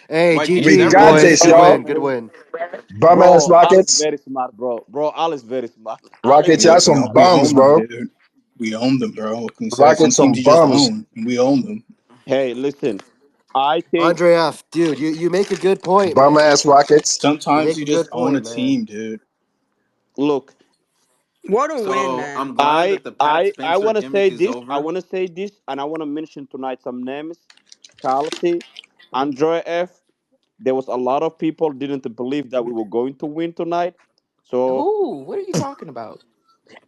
Hey, Why you We GG's, never got win boys. this, Good y'all. win. season? Good win. Bum ass Bro, Ali's Rockets. very smart, bro. Bro, Ali's very smart. Rockets, y'all some We bums, own them, bro. dude. We own them, bro. What can we say? Some Rockets teams some you just bums. own, and we own them. Hey, listen. I think Andre F, dude, you make a good point, Bum man. ass Rockets. You Sometimes make you a just good own a point, man. team, dude. look, What a win, So man. I'm glad that the Pat I Spencer want to say gimmick is this. I over. want to say this, and I want to mention tonight some names. Kalsi, Andre F. There was a lot of people didn't believe that we were going to win tonight. So Who? What are you talking about?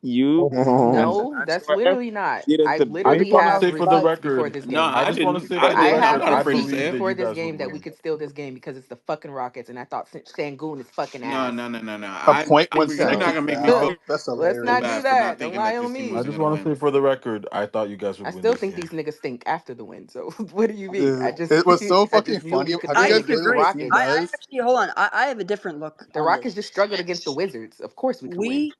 you and No, that's Andre F literally not. didn't I I just literally want to have say for the receipts before record, this No, game. I I just want to didn't. say I for the I didn't. I have record, got I afraid of receipts believe Seth. that before you this guys would game that we win. could steal this game because it's the fucking Rockets, and I thought Sangoon is fucking No, ass. no, no, no, no. A point when You're not So seconds gonna make me fell. feel That's let's not do hilarious. bad for not that. Don't thinking lie that on this team I wasn't me. just gonna want to win. say for the record, I thought you guys would I win still this think game. these niggas stink after the win. So what do you mean? I Dude, just it was so I fucking just knew funny. we could Have you I win guys against the noticed disagree. what this team I Rockets. does? actually hold on. I have a different look The on Rockets this. just struggled against the Wizards. Of course we could win. We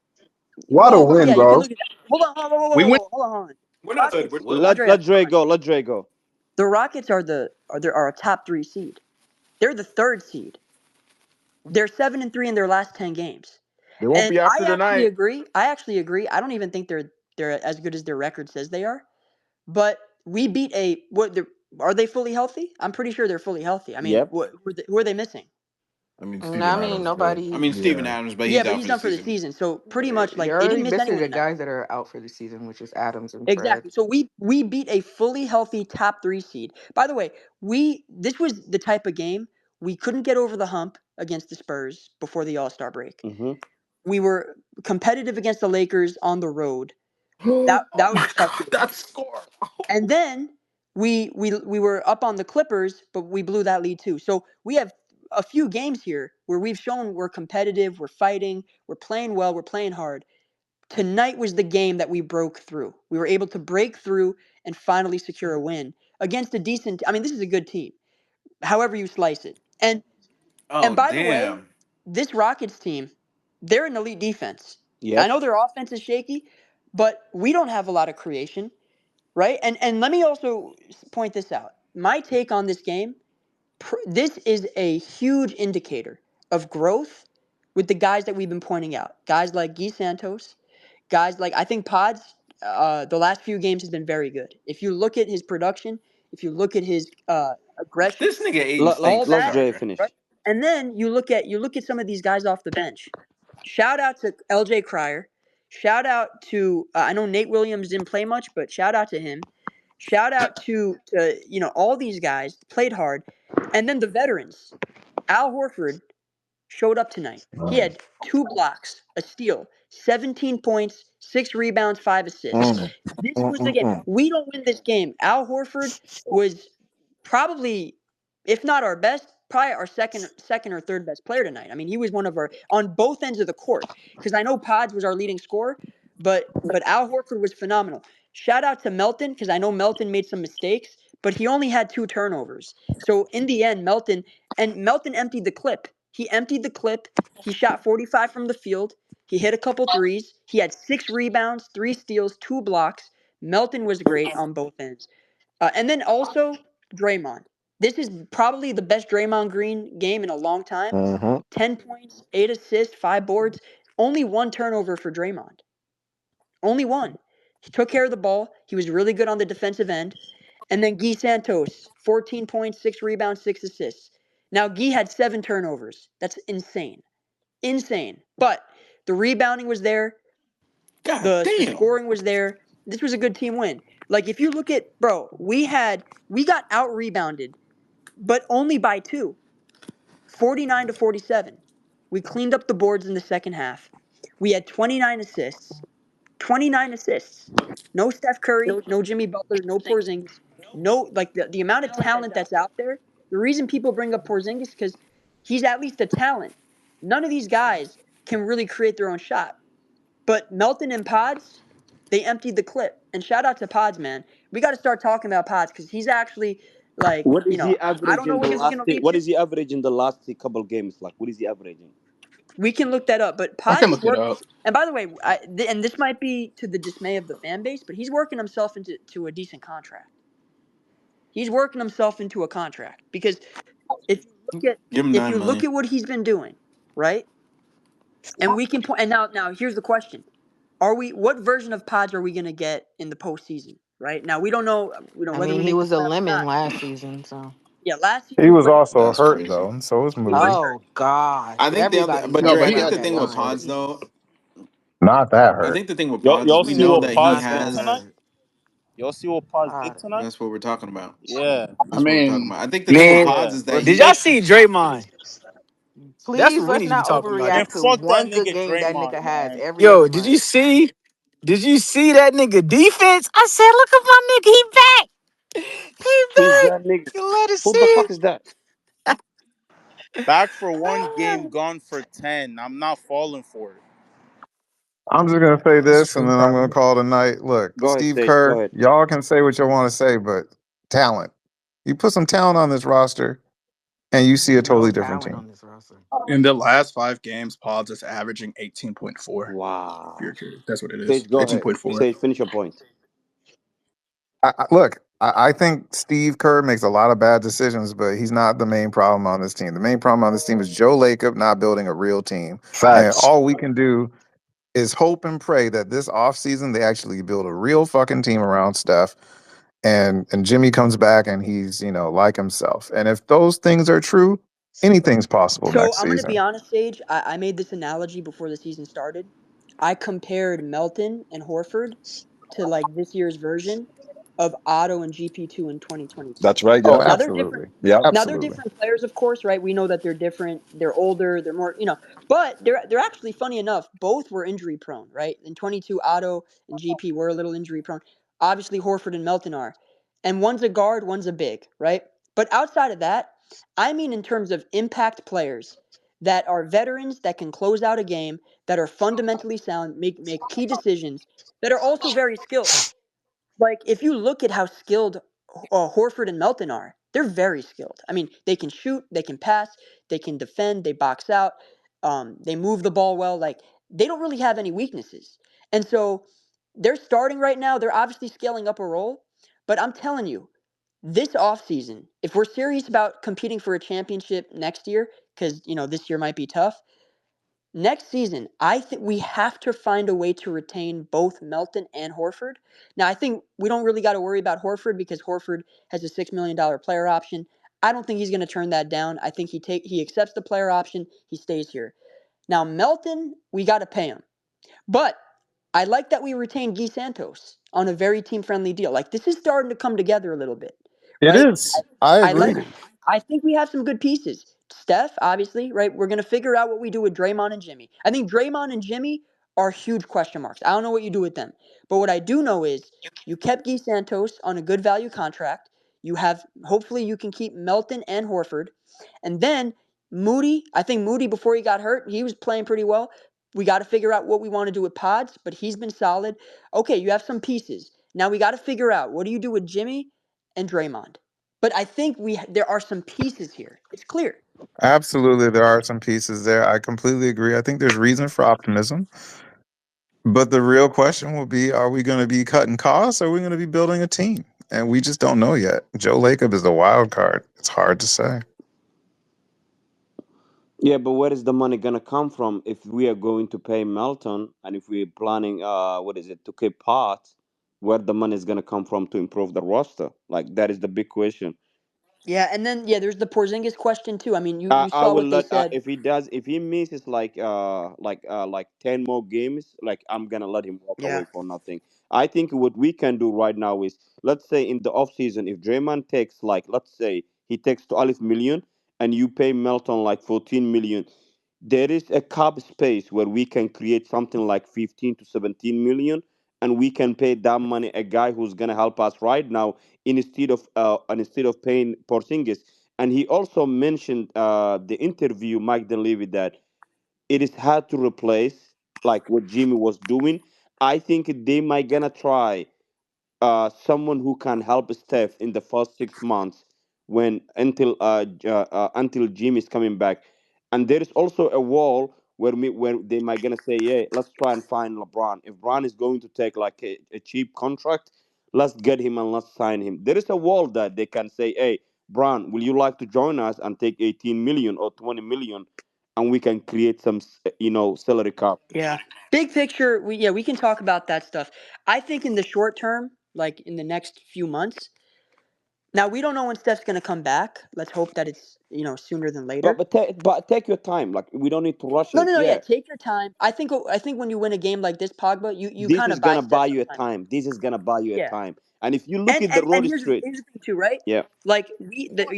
What a yeah, win, you can bro. look at that. Hold on, hold on, We win. hold on, hold on. We're The not good. Rockets, let Andrea, let Dre go. Let Dre go. the Rockets are a top three seed. They're the third seed. They're 7-3 in their last 10 games. They won't And be after tonight. I actually agree. I don't even think they're as good as their record says they are. But we beat a what? Are they fully healthy? I'm pretty sure they're fully healthy. I mean, Yep. who are they missing? I mean, I Steven mean, Adams, but I nobody. mean, Steven yeah. Adams, but Yeah, he's but out he's for the done for the season. season. So pretty much like You're they didn't already miss missing anyone the tonight. guys that are out for the season, which is Adams and Fred. Exactly. So we beat a fully healthy top three seed. By the way, we this was the type of game we couldn't get over the hump against the Spurs before the All Star break. Hmm. We were competitive against the Lakers on the road. Oh That was my a tough God, game. that score! And then we were up on the Clippers, but we blew that lead too. So we have a few games here where we've shown we're competitive, we're fighting, we're playing well, we're playing hard. Tonight was the game that we broke through. We were able to break through and finally secure a win against a decent. I mean, this is a good team, however you slice it. And Oh by the way, damn! this Rockets team, they're an elite defense. I Yep. know their offense is shaky, but we don't have a lot of creation, right? And let me also point this out. My take on this game, this is a huge indicator of growth with the guys that we've been pointing out. Guys like Guy Santos, guys like I think Pods the last few games has been very good. If you look at his production, if you look at his aggression, This nigga Aiden Let all stinks. let that, Dre Sorry. right? finish. And then you look at some of these guys off the bench. Shout out to LJ Cryer. Shout out to I know Nate Williams didn't play much, but shout out to him. Shout out to all these guys played hard, and then the veterans. Al Horford showed up tonight. He had 2 blocks, a steal, 17 points, 6 rebounds, 5 assists. This was the game. We don't win this game. Al Horford was probably, if not our best, probably our second or third best player tonight. I mean, he was one of our on both ends of the court. Because I know Pods was our leading scorer, but Al Horford was phenomenal. Shout out to Melton because I know Melton made some mistakes, but he only had 2 turnovers. So in the end, Melton emptied the clip. He emptied the clip. He shot 45 from the field. He hit a couple threes. He had 6 rebounds, 3 steals, 2 blocks. Melton was great on both ends. And then also Draymond. This is probably the best Draymond Green game in a long time. Mm-hmm. 10 points, 8 assists, 5 boards. Only 1 turnover for Draymond. Only one. He took care of the ball. He was really good on the defensive end. And then Guy Santos, 14 points, 6 rebounds, 6 assists. Now, Guy had 7 turnovers. That's insane. Insane. But the rebounding was there. God The damn! scoring was there. This was a good team win. Like if you look at bro, we got out rebounded, but only by 2. 49-47. We cleaned up the boards in the second half. We had 29 assists. 29 assists. No Steph Curry, no Jimmy Butler, no Porzingis. No, like the amount of talent that's out there. The reason people bring up Porzingis is because he's at least a talent. None of these guys can really create their own shot. But Melton and Pods, they emptied the clip. And shout out to Pods, man. We got to start talking about Pods because he's actually like, What is he I don't know averaging the where this is last? going to lead What to. is he averaging the last couple games? Like, what is he averaging? We can look that up. But I Pods can is look it working. up. And by the way, and this might be to the dismay of the fan base, but he's working himself into a decent contract. He's working himself into a contract because If you look at Give him if 9 you look million. at what he's been doing, right? And we can point. And now here's the question: Are we? What version of Pods are we going to get in the postseason? Right now, we don't know. I Whether mean, we he make the was a playoffs or lemon not. last season, so. Yeah, last season He was was lemon. also That's hurt crazy. though, so it's moody. Oh gosh, I think the other, everybody but was No, Dre, but I hurt he think out the hasn't that thing been with bunch. hurt. Pods though, Not that I hurt. think the thing with Y'all, Pods is y'all we see know what we that he Pods not did as. tonight? has. Y'all see what Pods did God. tonight? That's what we're talking about. Yeah, I That's what we're talking mean, about. I think the thing with Man, Pods yeah. is that did y'all he. see Draymond? That's Please what we let's need to be not talking about. Man, overreact to fuck that one good nigga game that nigga Draymond, has man. every Yo, other did month. you see? Did you see that nigga defense? I said, look at my nigga, he back. He Who's back. that nigga? You let us Who the see fuck is that? Back for one it. game, gone for 10. I'm not falling for it. I'm just gonna say That's this, and true. then I'm gonna call it a night. Look, Go ahead, Steve Sage. Go Kerr, ahead. y'all can say what you want to say, but talent. You put some talent on this roster, and you see a No totally different talent team. on this roster. in the last 5 games, Pods is averaging 18.4. If you're Wow. curious, that's what it is. Sage, go ahead. 18.4. Sage, finish your point. Look, I think Steve Kerr makes a lot of bad decisions, but he's not the main problem on this team. The main problem on this team is Joe Lacob not building a real team. And Facts. all we can do is hope and pray that this offseason they actually build a real fucking team around Steph and Jimmy comes back and he's, like himself. And if those things are true, anything's possible So next I'm gonna be season. honest, Sage. I made this analogy before the season started. I compared Melton and Horford to like this year's version of Otto and GP2 in 2022. That's right. Oh, Yep. Now they're different. absolutely. Yep. Now they're Absolutely. different players, of course, right? We know that they're different. They're older. They're more, but they're actually funny enough. Both were injury prone, right? In 22, Otto and GP were a little injury prone. Obviously, Horford and Melton are, and one's a guard, one's a big, right? But outside of that, I mean, in terms of impact players that are veterans that can close out a game, that are fundamentally sound, make key decisions, that are also very skilled. Like if you look at how skilled Horford and Melton are, they're very skilled. I mean, they can shoot, they can pass, they can defend, they box out, they move the ball well. Like they don't really have any weaknesses, and so they're starting right now. They're obviously scaling up a role, but I'm telling you, this offseason, if we're serious about competing for a championship next year, because this year might be tough. Next season, I think we have to find a way to retain both Melton and Horford. Now, I think we don't really got to worry about Horford because Horford has a $6 million player option. I don't think he's going to turn that down. I think he accepts the player option. He stays here. Now, Melton, we got to pay him. But I like that we retained Guy Santos on a very team-friendly deal. Like this is starting to come together a little bit, It right? is. I I like. agree. I think we have some good pieces. Steph, obviously, right? We're gonna figure out what we do with Draymond and Jimmy. I think Draymond and Jimmy are huge question marks. I don't know what you do with them, but what I do know is you kept Guy Santos on a good value contract. You have hopefully you can keep Melton and Horford, and then Moody. I think Moody before he got hurt, he was playing pretty well. We got to figure out what we want to do with Pods, but he's been solid. Okay, you have some pieces. Now we got to figure out what do you do with Jimmy and Draymond. But I think there are some pieces here. It's clear. Absolutely, there are some pieces there. I completely agree. I think there's reason for optimism. But the real question will be, are we going to be cutting costs or are we going to be building a team? And we just don't know yet. Joe Lacob is the wild card. It's hard to say. Yeah, but where is the money gonna come from if we are going to pay Melton and if we're planning, what is it, to keep Pot? Where the money is gonna come from to improve the roster? Like that is the big question. Yeah, and then there's the Porzingis question too. I mean, you I saw will what they let said. if he misses like 10 more games, like I'm gonna let him walk Yeah. away for nothing. I think what we can do right now is let's say in the off season if Draymond takes like let's say he takes 12 million and you pay Melton like 14 million, there is a cap space where we can create something like 15 to 17 million and we can pay that money a guy who's gonna help us right now instead of paying Porzingis. And he also mentioned the interview Mike Dunleavy that it is hard to replace like what Jimmy was doing. I think they might gonna try someone who can help Steph in the first 6 months when until Jim is coming back. And there is also a wall where they might gonna say, yeah, let's try and find LeBron. If Bron is going to take like a cheap contract, let's get him and let's sign him. There is a wall that they can say, hey, Brown, will you like to join us and take 18 million or 20 million, and we can create some, salary cap? Yeah. Big picture, we can talk about that stuff. I think in the short term, like in the next few months. Now we don't know when Steph's going to come back. Let's hope that it's sooner than later. But take your time. Like, we don't need to rush No, it. no, no. Yeah, Yeah, take your time. I think when you win a game like this, Pogba, you this kind is of buy gonna Steph buy some you a time. time. This is gonna buy you a Yeah. time. And if you look at the And road here's straight, the thing too, right? yeah. Like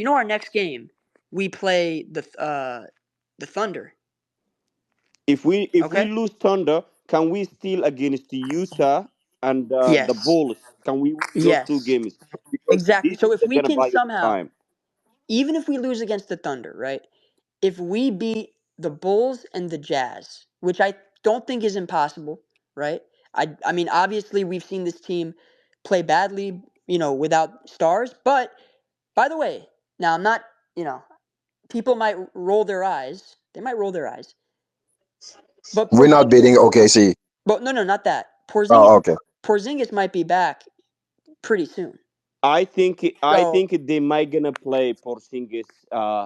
our next game, we play the Thunder. If we Okay. lose Thunder, can we still against Utah and the Yes. Bulls? Can we win those two Yes. games? Because Exactly. this is So if we gonna can buy you the somehow, time. even if we lose against the Thunder, right? If we beat the Bulls and the Jazz, which I don't think is impossible, right? I mean, obviously we've seen this team play badly, without stars. But by the way, now I'm not, people might roll their eyes. They might roll their eyes. But We're not beating OKC. But no, not that. Oh, okay. Porzingis might be back pretty soon. I think So they might gonna play Porzingis,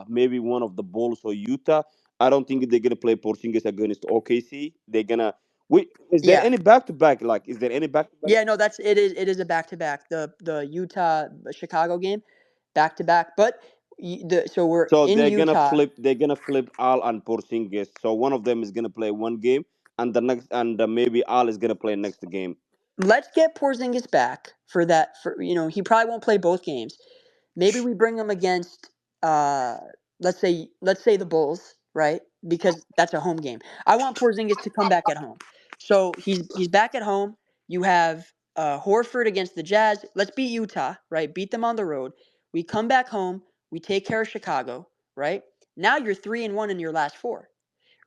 maybe one of the Bulls or Utah. I don't think they're gonna play Porzingis against OKC. They're gonna. Wait, is there yeah, any back to back? Like, is there any back to back? yeah. No, it is a back to back. The Utah Chicago game, back to back. But so we're So in Utah. They're gonna flip Al and Porzingis. So one of them is gonna play one game, and the next, and maybe Al is gonna play next game. Let's get Porzingis back for that. He probably won't play both games. Maybe we bring him against uh let's say the Bulls, right? Because that's a home game. I want Porzingis to come back at home. So he's back at home. You have Horford against the Jazz. Let's beat Utah, right? Beat them on the road. We come back home. We take care of Chicago, right? Now you're 3-1 in your last four,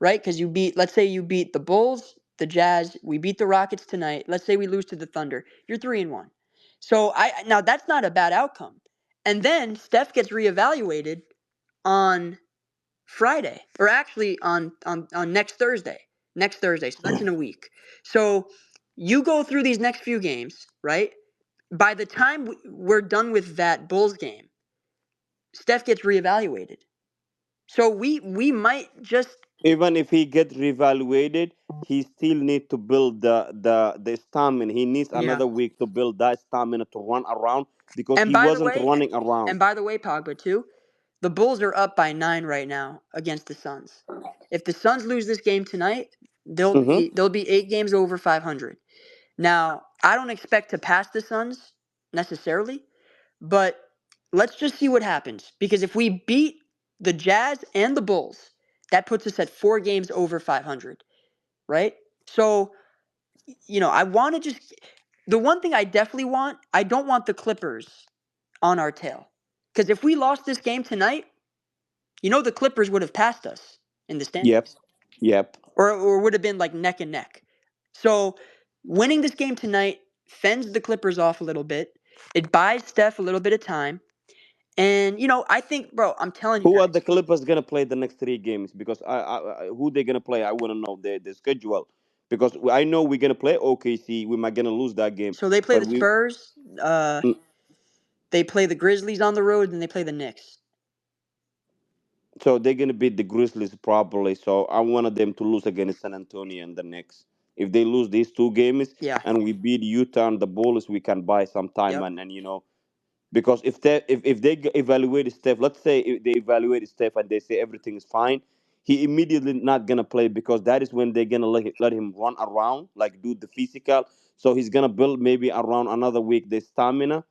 right? Because let's say you beat the Bulls, the Jazz. We beat the Rockets tonight. Let's say we lose to the Thunder. You're 3-1. So now that's not a bad outcome. And then Steph gets reevaluated on Friday, or actually on next Thursday. Next Thursday. So that's in a week. So you go through these next few games, right? By the time we're done with that Bulls game, Steph gets reevaluated. So we might just Even if he gets reevaluated, he still need to build the stamina. He needs yeah. another week to build that stamina to run around because And he by the wasn't way, running around. Pogba too, the Bulls are up by 9 right now against the Suns. If the Suns lose this game tonight, Hmm. they'll be 8 games over 500. Now, I don't expect to pass the Suns necessarily, but let's just see what happens because if we beat the Jazz and the Bulls, that puts us at 4 games over 500, right? So, I want to just the one thing I definitely want, I don't want the Clippers on our tail. Because if we lost this game tonight, the Clippers would have passed us in the Yep. standings. Yep. Or would have been like neck and neck. So winning this game tonight fends the Clippers off a little bit. It buys Steph a little bit of time. And, I think, bro, I'm telling you Who are guys. the Clippers gonna play the next 3 games? Because who they gonna play? I wanna know the schedule. Because I know we're gonna play OKC. We might gonna lose that game, So they play but the Spurs. mm, They play the Grizzlies on the road, and they play the Knicks. so they're gonna beat the Grizzlies probably. So I wanted them to lose against San Antonio and the Knicks. If they lose these 2 games Yeah. and we beat Utah and the Bulls, we can buy some time, Yep. and because if they evaluate Steph, let's say if they evaluate Steph and they say everything is fine, he immediately not gonna play because that is when they're gonna let him run around, like do the physical. So he's gonna build maybe around another week the stamina,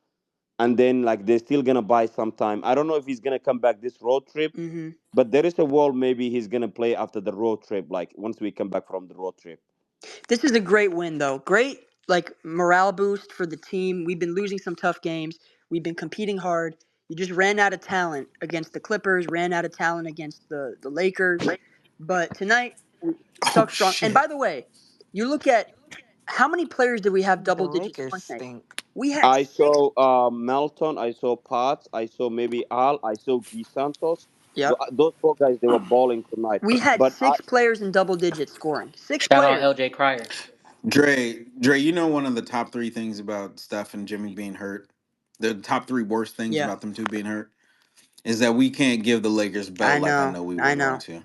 and then like they're still gonna buy some time. I don't know if he's gonna come back this road trip, Mm-hmm. but there is a world maybe he's gonna play after the road trip, like once we come back from the road trip. This is a great win, though. Great, like, morale boost for the team. We've been losing some tough games. We've been competing hard. You just ran out of talent against the Clippers, ran out of talent against the Lakers. But tonight, we Oh stuck strong. And shit. by the way, you look at how many players did we have The double digit Lakers scoring tonight? stink. We had I 6. saw Melton, I saw Potts, I saw maybe Al, I saw Guy Santos. Yep. Those 4 guys, they were balling tonight. We had But 6 players in double digit scoring. 6 Shout out players. LJ Cryer. Dre, you know one of the top three things about Steph and Jimmy being hurt? The top three worst things Yeah. about them two being hurt? is that we can't give the Lakers belt like I know we I were know. going to.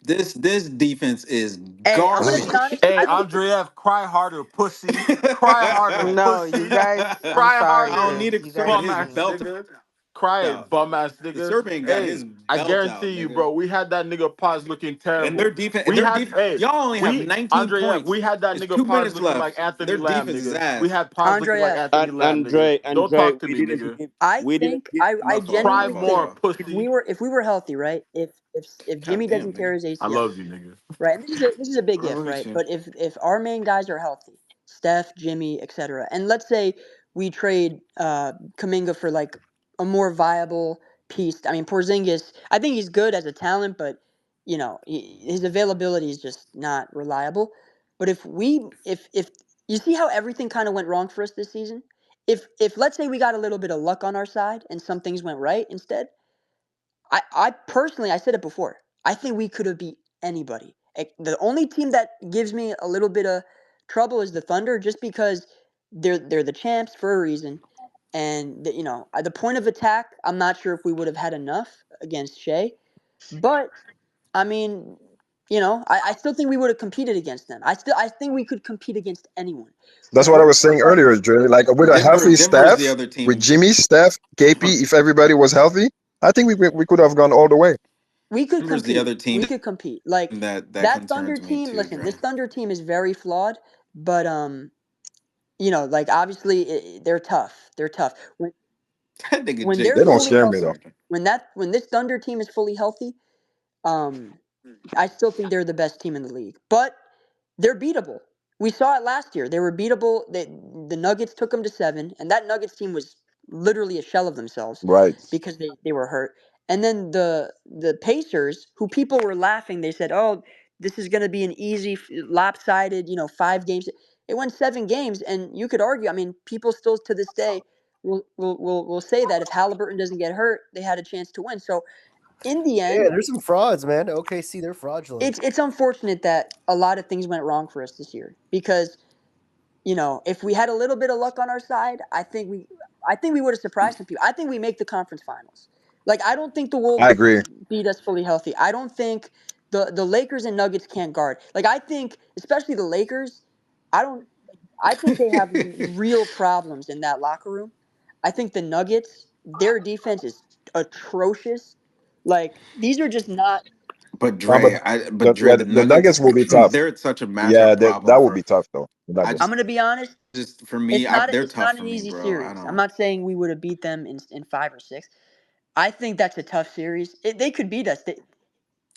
This defense is Hey, I'm gonna be garbage. honest. Hey, I think Andreev, cry harder, pussy. Cry harder, No, you pussy. guys. I'm Cry sorry, I don't harder, need Chris. a You guys conservative bum are his ass mean. belt nigga. Cry out. it, bum ass The nigga. Serpent got his Hey, I belt out, guarantee you, nigga. bro. We had that nigga Paz looking And terrible. their We had, defense, hey, y'all only have we 19 Andreev, points. we had that It's nigga Paz 2 minutes looking like left. Anthony Their Lamb, defense is nigga. We ass. had Paz looking like Andrea. Anthony Lamb, nigga. Don't Andre, talk to me, nigga. we didn't give. I My fault. My Cry genuinely fault, more, think bro. pussy. if we were healthy, right? If God Jimmy damn, doesn't nigga. tear his I ACL, love you, nigga. right? And this is a big Let if, me right? see. But if our main guys are healthy, Steph, Jimmy, etc., and let's say we trade Kaminga for like a more viable piece. I mean, Porzingis, I think he's good as a talent, but his availability is just not reliable. But if you see how everything kind of went wrong for us this season, if let's say we got a little bit of luck on our side and some things went right instead, I personally, I said it before, I think we could have beat anybody. The only team that gives me a little bit of trouble is the Thunder, just because they're the champs for a reason, and the point of attack. I'm not sure if we would have had enough against Shea, but I mean, I still think we would have competed against them. I think we could compete against anyone. That's what I What was saying like earlier, Dre. Like with a healthy Denver is the staff, other with team. Jimmy, Steph, KP, if everybody was healthy, I think we could have gone all the way. we could Denver's the compete. other team We could compete. Like that that Thunder concerns me team. too, Listen, Dre. this Thunder team is very flawed, but like obviously they're tough. They're tough. That nigga When Jake they're They don't Paul fully is scare me healthy, though. tripping. when this Thunder team is fully healthy, um, I still think they're the best team in the league. But they're beatable. We saw it last year. They were beatable. The Nuggets took them to 7, and that Nuggets team was literally a shell of themselves Right. because they were hurt. And then the Pacers, who people were laughing, they said, "Oh, this is going to be an easy, lopsided, 5 games." It went 7 games, and you could argue. I mean, people still to this day will say that if Halliburton doesn't get hurt, they had a chance to win. So in the Yeah, end, there's some frauds, man. OKC, they're fraudulent. it's unfortunate that a lot of things went wrong for us this year because if we had a little bit of luck on our side, I think we would have surprised some people. I think we make the conference finals. Like I don't think the Wolves I agree. beat us fully healthy. I don't think the Lakers and Nuggets can't guard. Like I think especially the Lakers, I don't I think they have real problems in that locker room. I think the Nuggets, their defense is atrocious. Like these are just not. But No, but Dre, the the Nuggets Nuggets, will be tough. they're such a Yeah, matchup that problem would be for. tough though. The I Nuggets. I'm just gonna be honest. for me, they're It's tough not for an me, easy bro. I series. I'm don't. not saying we would have beat them in 5 or 6. I think that's a tough series. They could beat us.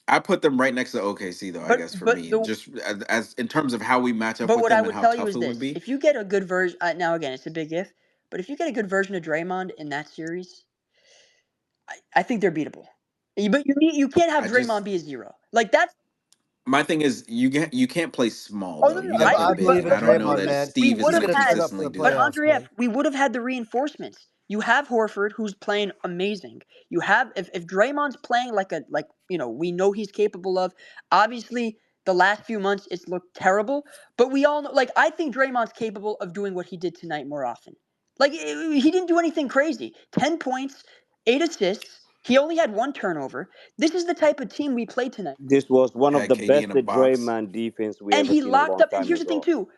I put them right next to OKC though. I But guess for but me, the just as in terms of how we match up but with what I them and would how tell you tough is it would this: be. if you get a good version, now again it's a big if, but if you get a good version of Draymond in that series, I think they're beatable. But you can't have I just Draymond be a 0. Like that's. my thing is you can't play small Oh though. no, You no, got to I play I agree. big, believe and in I don't know Draymond, that man. We Steve is would He's going have to gonna turn had, up for the consistently do but that. playoffs, Andrea, man. we would have had the reinforcements. You have Horford, who's playing amazing. You have if Draymond's playing like we know he's capable of. Obviously, the last few months it's looked terrible, but we all know. Like I think Draymond's capable of doing what he did tonight more often. Like he didn't do anything crazy. 10 points, 8 assists. He only had 1 turnover. This is the type of team we play tonight. This was one of Had the KD best in a box. Draymond defense we And ever he seen a locked long up. And time here's the thing ago. too: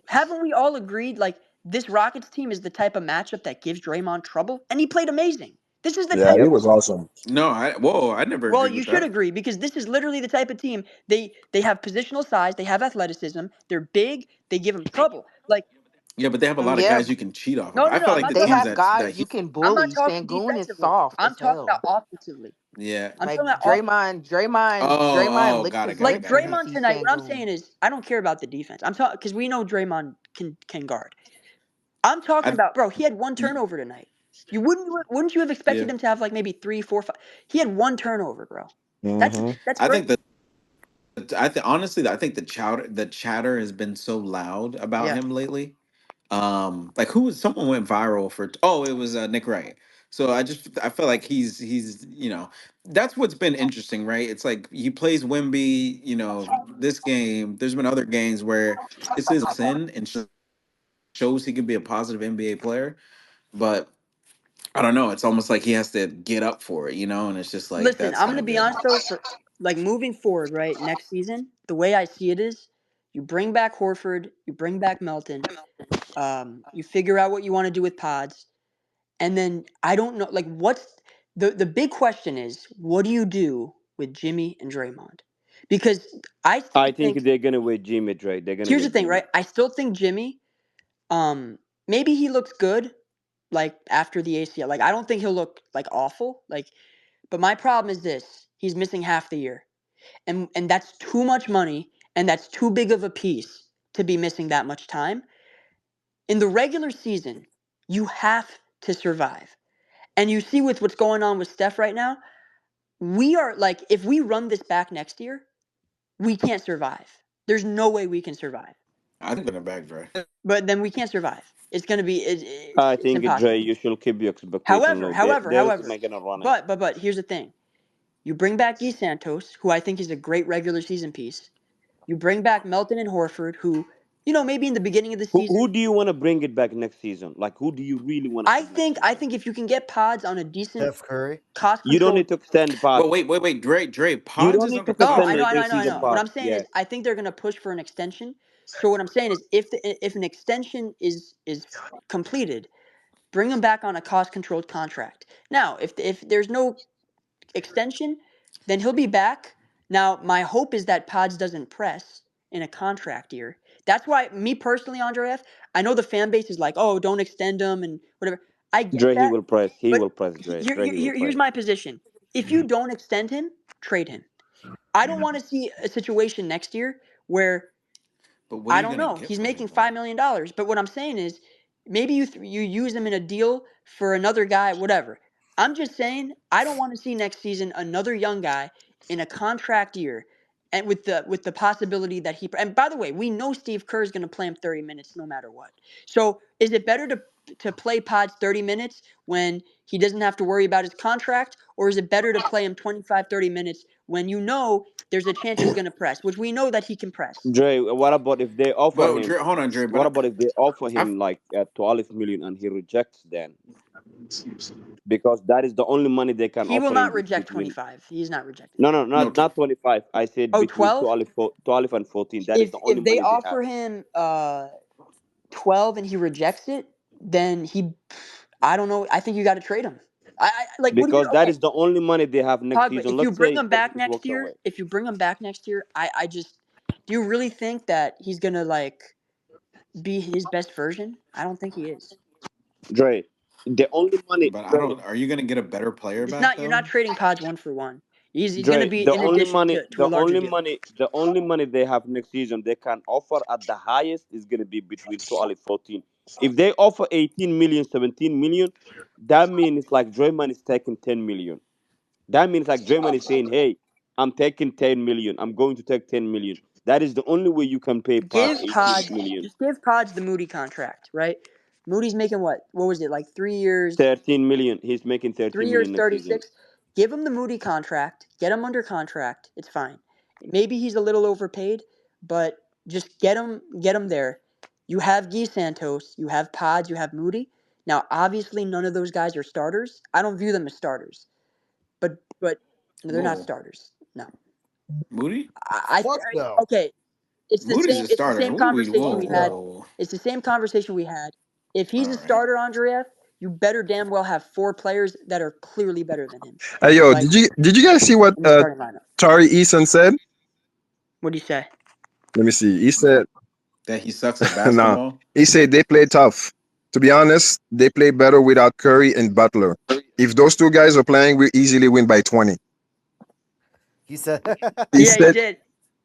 haven't we all agreed like this Rockets team is the type of matchup that gives Draymond trouble? And he played amazing. This is the Yeah, type he of Yep. was awesome. No, I never well, agreed you with should that. agree because this is literally the type of team they have positional size, they have athleticism, they're big, they give him trouble. Like Yeah, but they have a lot of Yeah, guys you can cheat off of. no, I no, no. felt I'm like not the they talking teams about have that guys he you can I'm not bully. talking Sangoon is defensively. soft I'm as talking about hell. offensively. yeah. I'm talking Like about off. Draymond licks Got it, his got it, Like lips got it, when he got it. Draymond sees tonight. What I'm Sangoon. saying is I don't care about the defense. I'm talking because we know Draymond can guard. I'm talking I about, bro. He had 1 turnover tonight. Wouldn't you have yeah. expected him to have like maybe 3, 4, 5? He had 1 turnover, bro. That's Hmm. that's I think crazy. that I think honestly, I think the chatter has been so loud about Yeah. him lately. Like who was someone went viral for? Oh, it was Nick Wright. So I feel like he's that's what's been interesting, right? It's like he plays Wimby. This game. There's been other games where it's his sin and shows he can be a positive NBA player, but I don't know. It's almost like he has to get up for it, you know, and it's just like Listen, that's I'm not gonna be good. honest though, for like moving forward, right, next season, the way I see it is you bring back Horford, you bring back Melton, you figure out what you want to do with Pods, and then I don't know, like, what's the big question is, what do you do with Jimmy and Draymond? Because I still I think think they're gonna wait Jimmy, Dre. They're gonna here's the wait thing, Jimmy. right? I still think Jimmy, maybe he looks good, like after the ACL. Like I don't think he'll look like awful, like. But my problem is this: he's missing half the year, and that's too much money, and that's too big of a piece to be missing that much time. In the regular season, you have to survive, and you see with what's going on with Steph right now. We are like, if we run this back next year, we can't survive. There's no way we can survive. I think they're back, Dre. But then we can't survive. It's gonna be I it's think impossible. Dre, you should keep your expectation low. They're not gonna run it. But here's the thing: you bring back Guy Santos, who I think is a great regular season piece. You bring back Melton and Horford, who, maybe in the beginning of the season. Who do you want to bring it back next season? Like, who do you really want to? I think if you can get Pods on a decent Steph Curry, cost control. You don't need to extend Pods. Well, wait, Dre. Pods you don't need to No, extend I know. regular season Pods. What I'm saying is, I think they're gonna push for an extension. So what I'm saying is, if an extension is completed, bring him back on a cost controlled contract. Now, if there's no extension, then he'll be back. Now, my hope is that Pods doesn't press in a contract year. That's why, me personally, Andre F., I know the fan base is like, oh, don't extend him and whatever. I get Dre, that. he will press. He but will press, Dre. Here's my position. If you don't extend him, trade him. I don't want to see a situation next year where, But what I don't know, he's making $5 million. But what I'm saying is, maybe you use him in a deal for another guy, whatever. I'm just saying, I don't want to see next season another young guy in a contract year, and with the possibility that he. And by the way, we know Steve Kerr is going to play him 30 minutes no matter what. So is it better to play Pods 30 minutes when he doesn't have to worry about his contract, or is it better to play him 25, 30 minutes when you know there's a chance he's going to press, which we know that he can press? Dre, what about if they offer him? Dre, hold on, Dre. What about if they offer him like 12 million and he rejects then? Because that is the only money they can offer. He will not reject 25. He's not rejecting. No, not 25. I said between 12 and 14. That is the only if they money offer have. him 12 and he rejects it, then I don't know. I think you got to trade him. Because that is the only money they have next season. If you bring him back next year, I just, do you really think that he's gonna be his best version? I don't think he is. Dre, the only money. But I don't. Are you gonna get a better player back? You're not trading Pods 1 for 1. He's Dre, gonna be the in only addition money, to a larger deal. The only money they have next season they can offer at the highest is gonna be between 12 and 14. If they offer 18 million, 17 million, that means like Draymond is taking 10 million. That means like Draymond is saying, "Hey, I'm taking 10 million. I'm going to take 10 million." That is the only way you can pay Pods 18 million. Just give Pods the Moody contract, right? Moody's making what? What was it, like 3 years? 13 million. He's making 13 3 million years, next 36. season. Give him the Moody contract. Get him under contract. It's fine. Maybe he's a little overpaid, but just get him there. You have Guy Santos. You have Pods. You have Moody. Now, obviously, none of those guys are starters. I don't view them as starters, but they're not starters. No. Moody? Okay. It's the Moody's same. a It's the starter. same conversation we had. Whoa. It's the same conversation we had. If he's a starter, Andrea, you better damn well have 4 players that are clearly better than him. Hey yo, did you guys see what Tari Eason said? What did he say? Let me see. He said that he sucks at basketball. No, he said they play tough. To be honest, they play better without Curry and Butler. If those 2 guys are playing, we easily win by 20. He said. He did.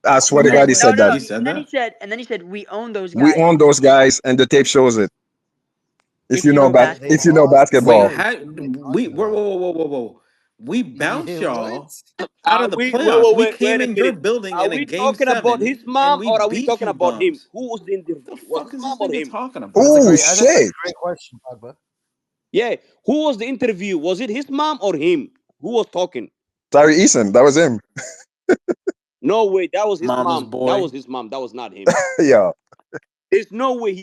I swear to God, he said that. And then he said, we own those guys. We own those guys, and the tape shows it. If you know basketball. Whoa. We bounced y'all out of the playoffs. We came in your building in a game 7. Are we talking about his mom or are we talking about him? Who was the interview? The fuck is this nigga talking about? Oh shit! Great question, Pogba. Yeah, who was the interview? Was it his mom or him? Who was talking? Tari Eason. That was him. No way. That was his Mama's mom. boy. That was his mom. That was not him. Yeah. There's no way he